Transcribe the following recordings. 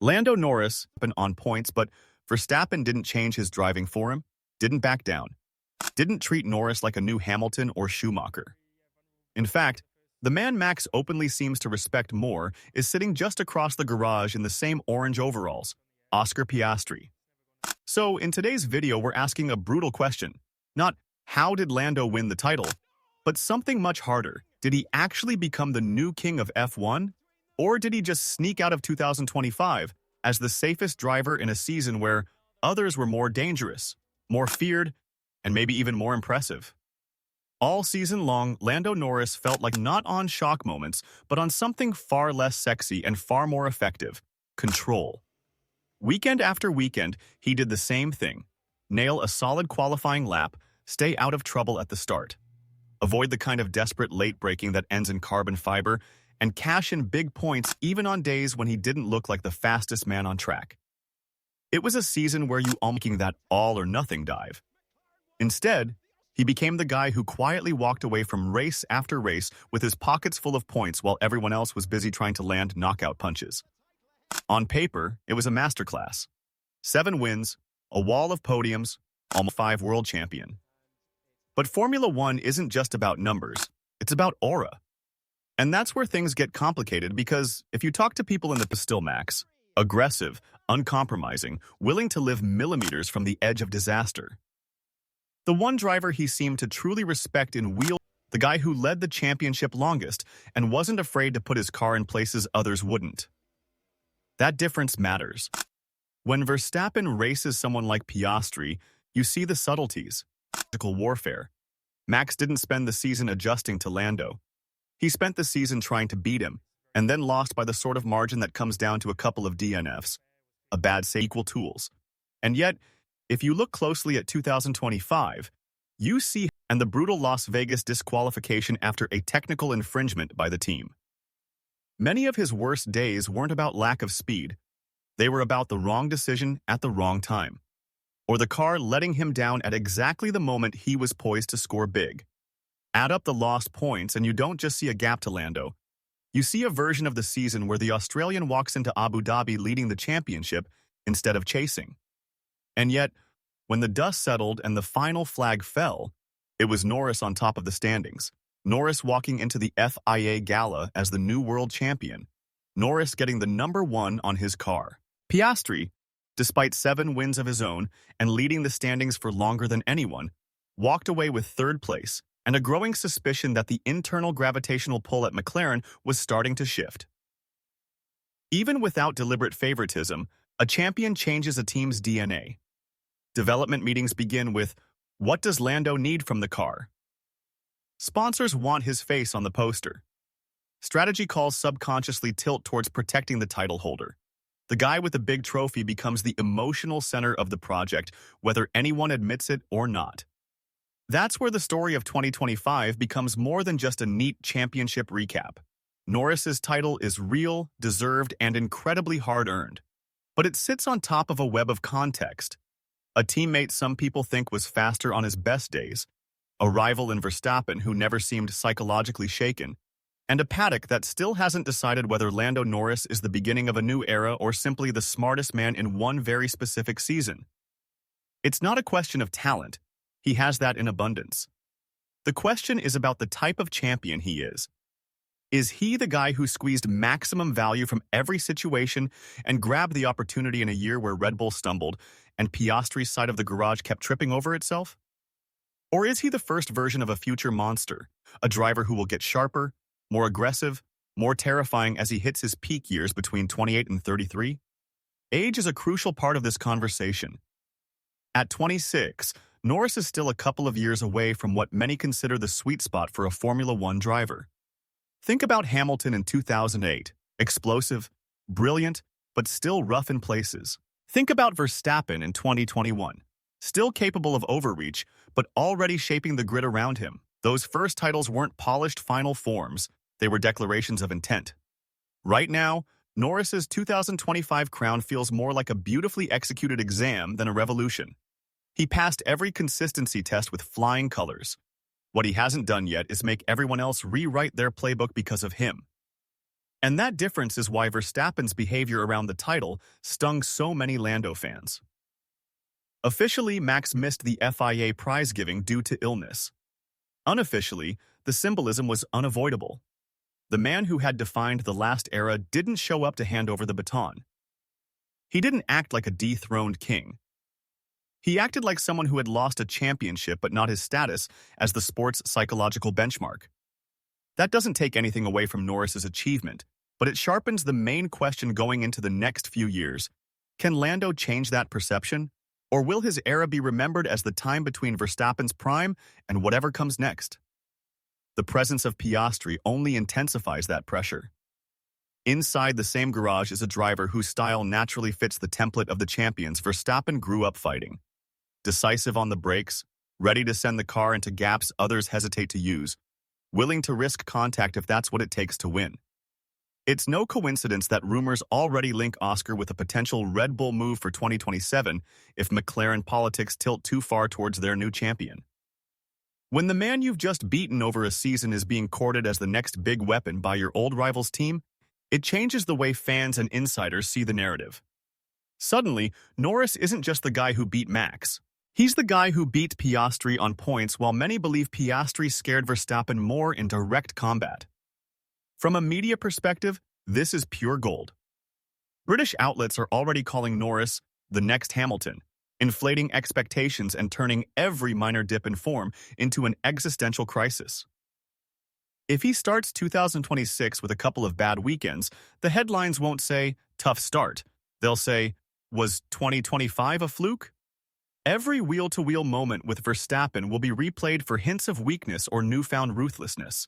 Lando Norris been on points, but Verstappen didn't change his driving for him, didn't back down, didn't treat Norris like a new Hamilton or Schumacher. In fact, the man Max openly seems to respect more is sitting just across the garage in the same orange overalls, Oscar Piastri. So in today's video, we're asking a brutal question. Not how did Lando win the title, but something much harder. Did he actually become the new king of F1? Or did he just sneak out of 2025 as the safest driver in a season where others were more dangerous, more feared, and maybe even more impressive? All season long, Lando Norris felt like not on shock moments, but on something far less sexy and far more effective: control. Weekend after weekend, he did the same thing: nail a solid qualifying lap, stay out of trouble at the start, avoid the kind of desperate late braking that ends in carbon fiber, and cash in big points even on days when he didn't look like the fastest man on track. It was a season where you all making that all-or-nothing dive. Instead, he became the guy who quietly walked away from race after race with his pockets full of points while everyone else was busy trying to land knockout punches. On paper, it was a masterclass. 7 wins, a wall of podiums, almost 5 world champion. But Formula One isn't just about numbers, it's about aura. And that's where things get complicated, because if you talk to people in the still Max, aggressive, uncompromising, willing to live millimeters from the edge of disaster. The one driver he seemed to truly respect in wheel, the guy who led the championship longest and wasn't afraid to put his car in places others wouldn't. That difference matters. When Verstappen races someone like Piastri, you see the subtleties. Tactical warfare. Max didn't spend the season adjusting to Lando. He spent the season trying to beat him, and then lost by the sort of margin that comes down to a couple of DNFs. A bad say equal tools. And yet, if you look closely at 2025, you see and the brutal Las Vegas disqualification after a technical infringement by the team. Many of his worst days weren't about lack of speed. They were about the wrong decision at the wrong time, or the car letting him down at exactly the moment he was poised to score big. Add up the lost points and you don't just see a gap to Lando. You see a version of the season where the Australian walks into Abu Dhabi leading the championship instead of chasing. And yet, when the dust settled and the final flag fell, it was Norris on top of the standings. Norris walking into the FIA gala as the new world champion. Norris getting the #1 on his car. Piastri, despite 7 wins of his own and leading the standings for longer than anyone, walked away with 3rd place and a growing suspicion that the internal gravitational pull at McLaren was starting to shift. Even without deliberate favoritism, a champion changes a team's DNA. Development meetings begin with, what does Lando need from the car? Sponsors want his face on the poster. Strategy calls subconsciously tilt towards protecting the title holder. The guy with the big trophy becomes the emotional center of the project, whether anyone admits it or not. That's where the story of 2025 becomes more than just a neat championship recap. Norris's title is real, deserved, and incredibly hard-earned. But it sits on top of a web of context. A teammate some people think was faster on his best days, a rival in Verstappen who never seemed psychologically shaken, and a paddock that still hasn't decided whether Lando Norris is the beginning of a new era or simply the smartest man in one very specific season. It's not a question of talent. He has that in abundance. The question is about the type of champion he is. Is he the guy who squeezed maximum value from every situation and grabbed the opportunity in a year where Red Bull stumbled and Piastri's side of the garage kept tripping over itself? Or is he the first version of a future monster, a driver who will get sharper, more aggressive, more terrifying as he hits his peak years between 28 and 33? Age is a crucial part of this conversation. At 26, Norris is still a couple of years away from what many consider the sweet spot for a Formula One driver. Think about Hamilton in 2008, explosive, brilliant, but still rough in places. Think about Verstappen in 2021, still capable of overreach, but already shaping the grid around him. Those first titles weren't polished final forms, they were declarations of intent. Right now, Norris's 2025 crown feels more like a beautifully executed exam than a revolution. He passed every consistency test with flying colors. What he hasn't done yet is make everyone else rewrite their playbook because of him. And that difference is why Verstappen's behavior around the title stung so many Lando fans. Officially, Max missed the FIA prize giving due to illness. Unofficially, the symbolism was unavoidable. The man who had defined the last era didn't show up to hand over the baton. He didn't act like a dethroned king. He acted like someone who had lost a championship but not his status as the sport's psychological benchmark. That doesn't take anything away from Norris's achievement, but it sharpens the main question going into the next few years. Can Lando change that perception? Or will his era be remembered as the time between Verstappen's prime and whatever comes next? The presence of Piastri only intensifies that pressure. Inside the same garage is a driver whose style naturally fits the template of the champions Verstappen grew up fighting. Decisive on the brakes, ready to send the car into gaps others hesitate to use, willing to risk contact if that's what it takes to win. It's no coincidence that rumors already link Oscar with a potential Red Bull move for 2027 if McLaren politics tilt too far towards their new champion. When the man you've just beaten over a season is being courted as the next big weapon by your old rival's team, it changes the way fans and insiders see the narrative. Suddenly, Norris isn't just the guy who beat Max. He's the guy who beat Piastri on points, while many believe Piastri scared Verstappen more in direct combat. From a media perspective, this is pure gold. British outlets are already calling Norris the next Hamilton, inflating expectations and turning every minor dip in form into an existential crisis. If he starts 2026 with a couple of bad weekends, the headlines won't say, "tough start." They'll say, "was 2025 a fluke?" Every wheel-to-wheel moment with Verstappen will be replayed for hints of weakness or newfound ruthlessness.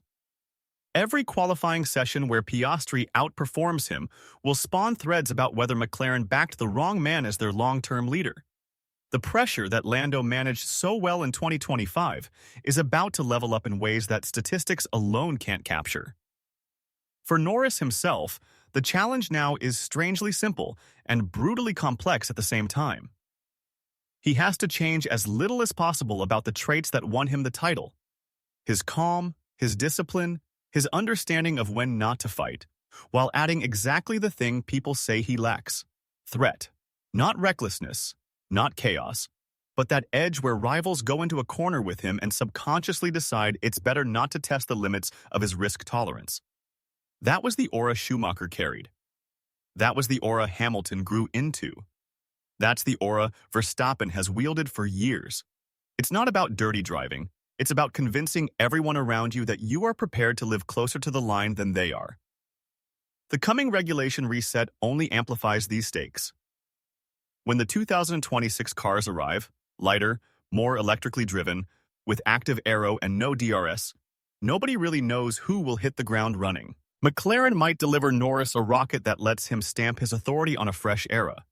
Every qualifying session where Piastri outperforms him will spawn threads about whether McLaren backed the wrong man as their long-term leader. The pressure that Lando managed so well in 2025 is about to level up in ways that statistics alone can't capture. For Norris himself, the challenge now is strangely simple and brutally complex at the same time. He has to change as little as possible about the traits that won him the title. His calm, his discipline, his understanding of when not to fight, while adding exactly the thing people say he lacks: threat. Not recklessness, not chaos, but that edge where rivals go into a corner with him and subconsciously decide it's better not to test the limits of his risk tolerance. That was the aura Schumacher carried. That was the aura Hamilton grew into. That's the aura Verstappen has wielded for years. It's not about dirty driving. It's about convincing everyone around you that you are prepared to live closer to the line than they are. The coming regulation reset only amplifies these stakes. When the 2026 cars arrive, lighter, more electrically driven, with active aero and no DRS, nobody really knows who will hit the ground running. McLaren might deliver Norris a rocket that lets him stamp his authority on a fresh era.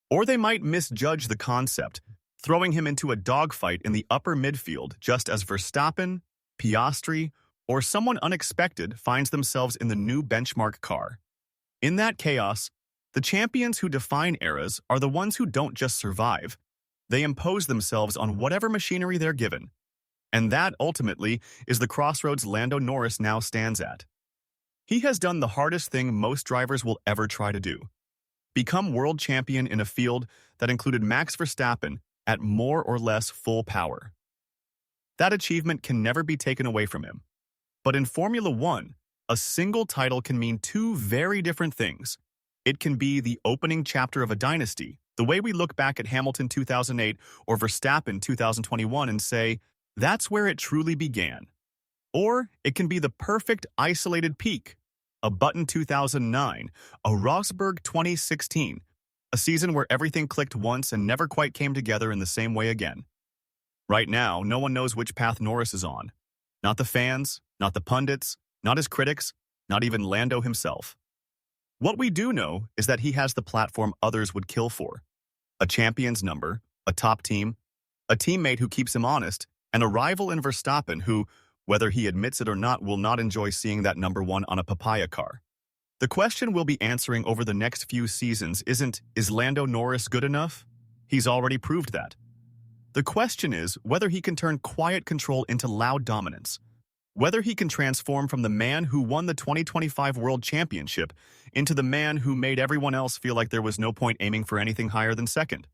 Or they might misjudge the concept, throwing him into a dogfight in the upper midfield just as Verstappen, Piastri, or someone unexpected finds themselves in the new benchmark car. In that chaos, the champions who define eras are the ones who don't just survive. They impose themselves on whatever machinery they're given. And that, ultimately, is the crossroads Lando Norris now stands at. He has done the hardest thing most drivers will ever try to do: become world champion in a field that included Max Verstappen at more or less full power. That achievement can never be taken away from him. But in Formula One, a single title can mean two very different things. It can be the opening chapter of a dynasty, the way we look back at Hamilton 2008 or Verstappen 2021 and say, that's where it truly began. Or it can be the perfect isolated peak, a Button 2009, a Rosberg 2016, a season where everything clicked once and never quite came together in the same way again. Right now, no one knows which path Norris is on. Not the fans, not the pundits, not his critics, not even Lando himself. What we do know is that he has the platform others would kill for: a champion's number, a top team, a teammate who keeps him honest, and a rival in Verstappen who, whether he admits it or not, will not enjoy seeing that number one on a papaya car. The question we'll be answering over the next few seasons isn't, is Lando Norris good enough? He's already proved that. The question is whether he can turn quiet control into loud dominance, Whether he can transform from the man who won the 2025 World Championship into the man who made everyone else feel like there was no point aiming for anything higher than second.